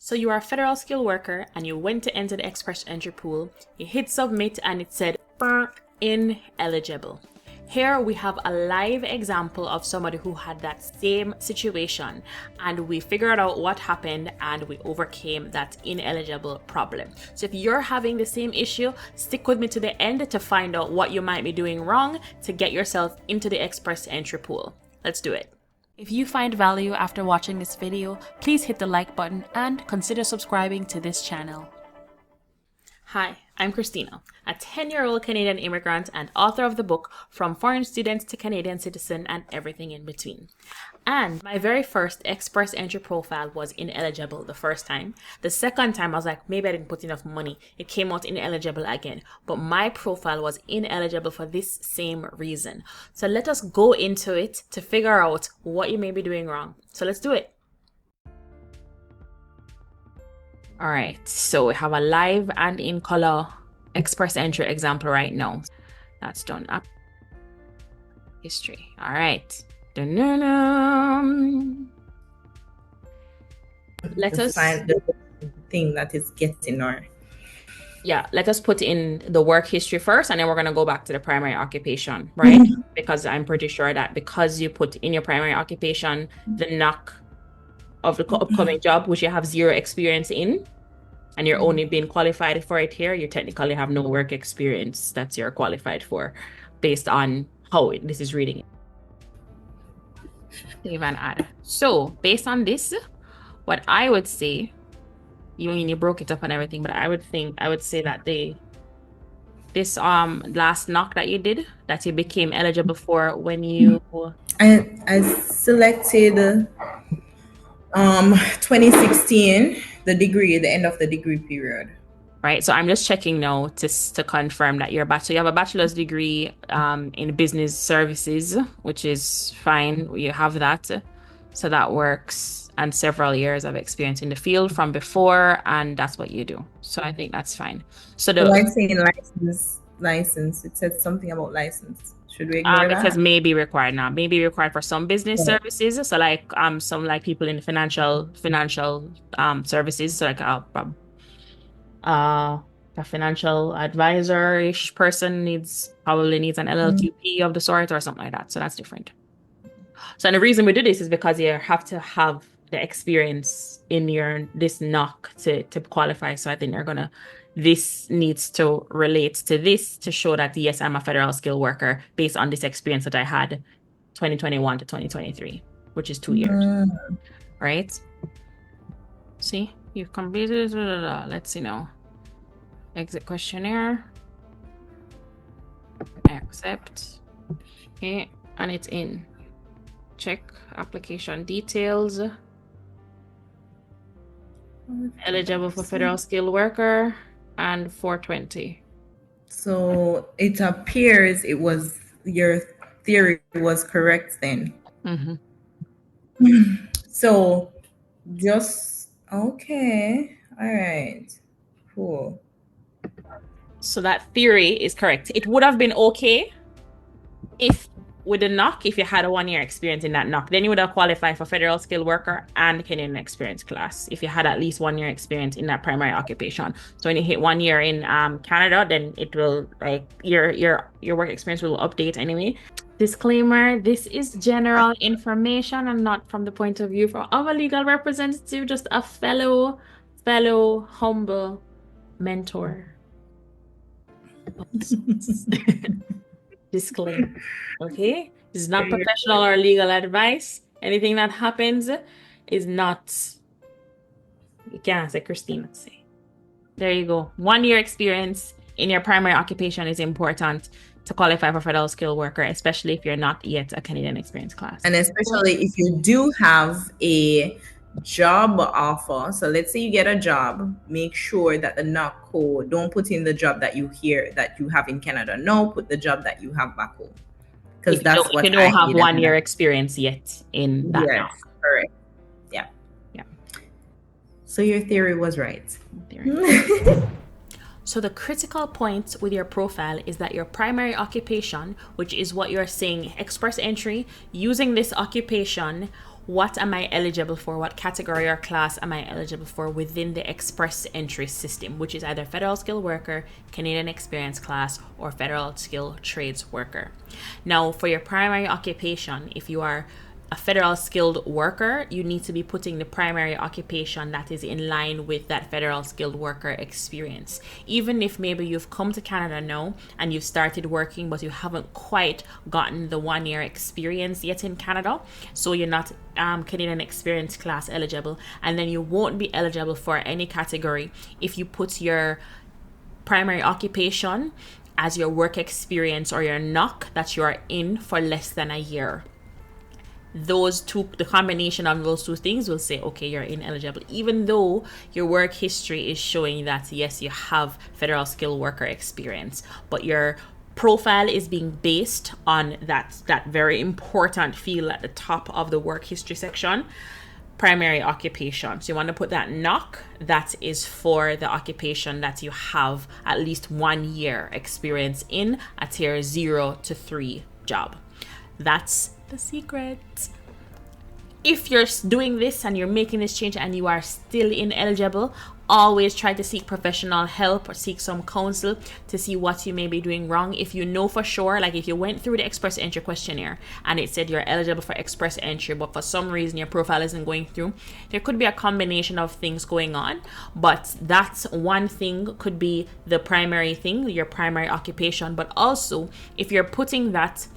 So you are a federal skilled worker and you went to enter the express entry pool. You hit submit and it said ineligible. Here we have a live example of somebody who had that same situation, and we figured out what happened and we overcame that ineligible problem. So if you're having the same issue, stick with me to the end to find out what you might be doing wrong to get yourself into the express entry pool. Let's do it. If you find value after watching this video, please hit the like button and consider subscribing to this channel. Hi, I'm Christina, a 10-year-old Canadian immigrant and author of the book From Foreign Student to Canadian Citizen and Everything in Between. And my very first express entry profile was ineligible the first time. The second time I was like, maybe I didn't put enough money. It came out ineligible again. But my profile was ineligible for this same reason. So let us go into it to figure out what you may be doing wrong. So let's do it. All right, so we have a live and in color express entry example right now. That's done up. History. All right. Dun-dun-dun. Let us find the thing that is getting or let us put in the work history first, and then we're going to go back to the primary occupation, right? Because I'm pretty sure that because you put in your primary occupation the knock of the upcoming job, which you have zero experience in, and you're only being qualified for it here, you technically have no work experience that you're qualified for based on how this is reading. Save and add. So based on this, what I would say, you broke it up and everything, but I would say that this last knock that you did, that you became eligible for when you I selected 2016, the end of the degree period. Right, so I'm just checking now to confirm that you have a bachelor's degree in business services, which is fine. You have that, so that works, and several years of experience in the field from before, and that's what you do. So I think that's fine. So I'm saying license. It said something about license. Should we ignore that? It says may be required now. May be required for some business services. So like some like people in financial services. So like a financial advisor-ish person probably needs an LLQP of the sort or something like that. So that's different. So the reason we do this is because you have to have the experience in this knock to qualify. So I think this needs to relate to this to show that yes, I'm a federal skilled worker based on this experience that I had 2021 to 2023, which is 2 years. Right? See, you've completed. Let's see now. Exit questionnaire. Accept. Okay, and it's in. Check application details. Eligible for federal skilled worker and 420. So it appears your theory was correct then. So just okay. All right. Cool. So that theory is correct. It would have been okay if with the knock, if you had a 1 year experience in that knock, then you would have qualified for federal skilled worker and Canadian experience class if you had at least 1 year experience in that primary occupation. So when you hit 1 year in Canada, then it will your work experience will update anyway. Disclaimer, this is general information and not from the point of view of a legal representative, just a fellow humble mentor. Disclaimer. Okay, this is not professional or legal advice. Anything that happens is not, you can't say Christina say. There you go. 1 year experience in your primary occupation is important to qualify for federal skilled worker, especially if you're not yet a Canadian experience class. And especially if you do have a job offer. So let's say you get a job, make sure that the knock code, don't put in the job that you have in Canada. No, put the job that you have back home. Because that's what you don't have 1 year experience yet in that knock. Correct. Yeah. So your theory was right. So the critical point with your profile is that your primary occupation, which is what you're saying, express entry, using this occupation what am I eligible for? What category or class am I eligible for within the express entry system, which is either federal skilled worker, Canadian experience class, or federal skilled trades worker. Now, for your primary occupation, if you are a federal skilled worker, you need to be putting the primary occupation that is in line with that federal skilled worker experience. Even if maybe you've come to Canada now and you've started working, but you haven't quite gotten the 1 year experience yet in Canada, so you're not Canadian experience class eligible, and then you won't be eligible for any category if you put your primary occupation as your work experience or your NOC that you are in for less than a year. Those two, the combination of those two things will say, okay, you're ineligible, even though your work history is showing that yes, you have federal skilled worker experience, but your profile is being based on that very important field at the top of the work history section, primary occupation. So you want to put that NOC that is for the occupation that you have at least 1 year experience in, a tier 0 to 3 job. That's the secret. If you're doing this and you're making this change and you are still ineligible, always try to seek professional help or seek some counsel to see what you may be doing wrong. If you know for sure, like if you went through the express entry questionnaire and it said you're eligible for express entry, but for some reason your profile isn't going through, there could be a combination of things going on. But that's one thing, could be the primary thing, your primary occupation. But also if you're putting that,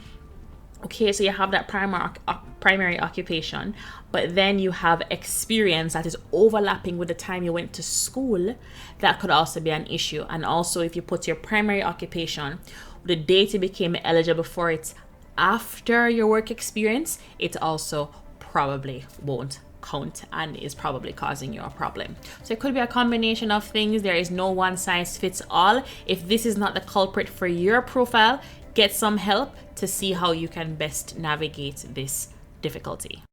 okay, so you have that primary occupation, but then you have experience that is overlapping with the time you went to school, that could also be an issue. And also if you put your primary occupation, the date you became eligible for it after your work experience, it also probably won't count and is probably causing you a problem. So it could be a combination of things. There is no one size fits all. If this is not the culprit for your profile, get some help to see how you can best navigate this difficulty.